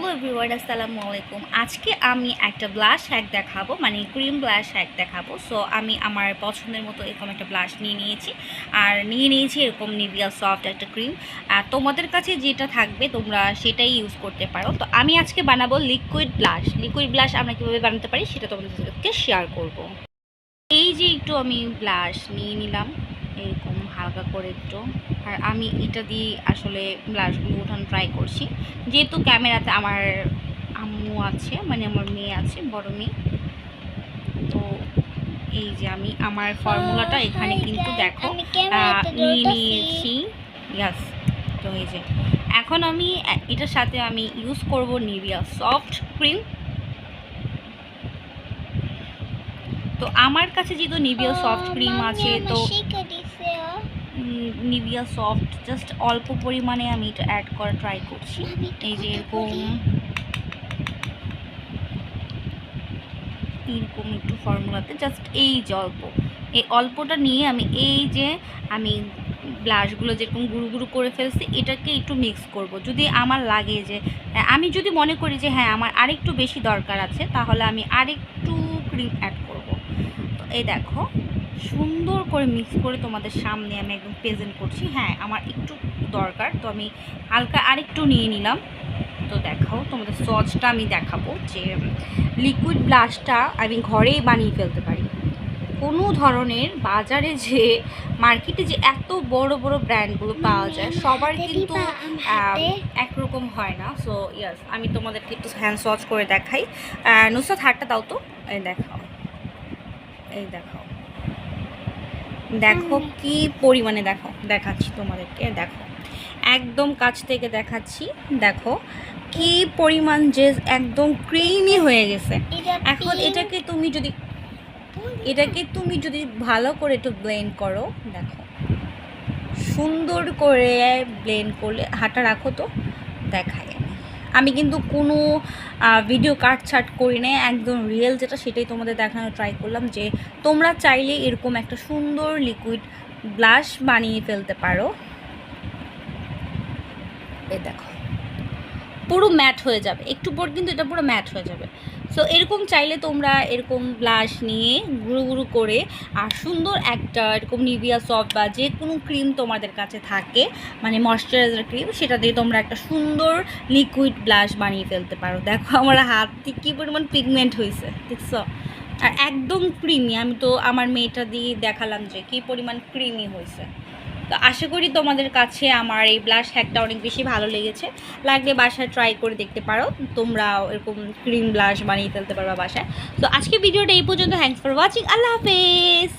Hello everyone, আসসালামু আলাইকুম। আজকে আমি একটা ব্লাশ হ্যাক দেখাবো, মানে ক্রিম ব্লাশ হ্যাক দেখাবো। সো আমি আমার পছন্দের মতো এরকম একটা ব্লাশ নিয়ে নিয়েছি, আর নিয়ে নিয়েছি এরকম নিভিয়া সফট একটা ক্রিম। আর তোমাদের কাছে যেটা থাকবে তোমরা সেটাই ইউজ করতে পারো। তো আমি আজকে বানাবো লিকুইড ব্লাশ। লিকুইড ব্লাশ আমরা কীভাবে বানাতে পারি সেটা তোমাদেরকে শেয়ার করব। এই যে একটু আমি ব্লাশ নিয়ে নিলাম এরকম হালকা করে একটু, আর আমি এটা দিয়ে আসলে ব্লাশগুলো উঠানো ট্রাই করছি, যেহেতু ক্যামেরাতে আমার আম্মু আছে, মানে আমার মেয়ে আছে, বড় মেয়ে। তো এই যে আমি আমার ফর্মুলাটা এখানে কিন্তু দেখো নিয়ে নিয়েছি। ইয়াস, তো এই যে এখন আমি এটার সাথে আমি ইউজ করব নিভিয়া সফট ক্রিম। তো আমার কাছে যেহেতু নিভিয়া সফট ক্রিম আছে, তো নিভিয়া সফট জাস্ট অল্প পরিমাণে আমি এটা অ্যাড করা ট্রাই করছি। এই যে এরকম একটু ফর্মুলাতে জাস্ট এই যে এই অল্পটা নিয়ে আমি ব্লাশগুলো যেরকম গুঁড়ো গুঁড়ো করে ফেলছি, এটাকে একটু মিক্স করব। যদি আমার লাগে যে আমি যদি মনে করি যে হ্যাঁ আমার আরেকটু বেশি দরকার আছে, তাহলে আমি আরেকটু ক্রিম অ্যাড করব। তো এই দেখো সুন্দর করে মিক্স করে তোমাদের সামনে আমি একদম প্রেজেন্ট করছি। হ্যাঁ আমার একটু দরকার, তো আমি হালকা আরেকটু নিয়ে নিলাম। তো দেখাও তোমাদের সসটা আমি দেখাবো যে লিকুইড ব্লাশটা আমি ঘরেই বানিয়ে ফেলতে পারি। কোনো ধরনের বাজারে যে মার্কেটে যে এত বড় বড় ব্র্যান্ডগুলো পাওয়া যায়, সবার কিন্তু একরকম হয় না। সো ইয়াস, আমি তোমাদেরকে একটু হ্যান্ড সচ করে দেখাই। নুসরাত হাতটা দাও তো। এই দেখাও, এই দেখাও, দেখো কি পরিমাণে, দেখাচ্ছি তোমাদেরকে, দেখো একদম কাছ থেকে দেখাচ্ছি। দেখো কি পরিমাণ যে একদম ক্রিমি হয়ে গেছে। এখন এটাকে তুমি যদি ভালো করে একটু ব্লেন্ড করো, দেখো সুন্দর করে ব্লেন্ড করলে, হাঁটা রাখো তো দেখাই। আমি কিন্তু কোনো ভিডিও কাটছাট করি না, একদম রিয়েল যেটা সেটাই তোমাদের দেখানো ট্রাই করলাম, যে তোমরা চাইলে এরকম একটা সুন্দর লিকুইড ব্লাশ বানিয়ে ফেলতে পারো। এই দেখো পুরো ম্যাট হয়ে যাবে, একটু পর কিন্তু এটা পুরো ম্যাট হয়ে যাবে। সো এরকম চাইলে তোমরা এরকম ব্লাশ নিয়ে গুঁড়ো গুঁড়ো করে, আর সুন্দর একটা এরকম নিভিয়া সফট বা যে কোনো ক্রিম তোমাদের কাছে থাকে, মানে ময়শ্চারাইজার ক্রিম, সেটা দিয়ে তোমরা একটা সুন্দর লিকুইড ব্লাশ বানিয়ে ফেলতে পারো। দেখো আমার হাতে কী পরিমাণ পিগমেন্ট হয়েছে, দেখছো? আর একদম ক্রিমি, আমি তো আমার মেয়েটা দিয়ে দেখালাম যে কী পরিমাণ ক্রিমি হয়েছে। তো আশা করি তোমাদের কাছে আমার এই ব্লাশ হ্যাকটা অনেক বেশি ভালো লেগেছে। লাগলে বাসায় ট্রাই করে দেখতে পারো, তোমরাও এরকম ক্রিম ব্লাশ বানিয়ে ফেলতে পারো বাসায়। তো আজকে ভিডিওটা এই পর্যন্ত। Thanks for watching. আল্লাহ হাফেজ।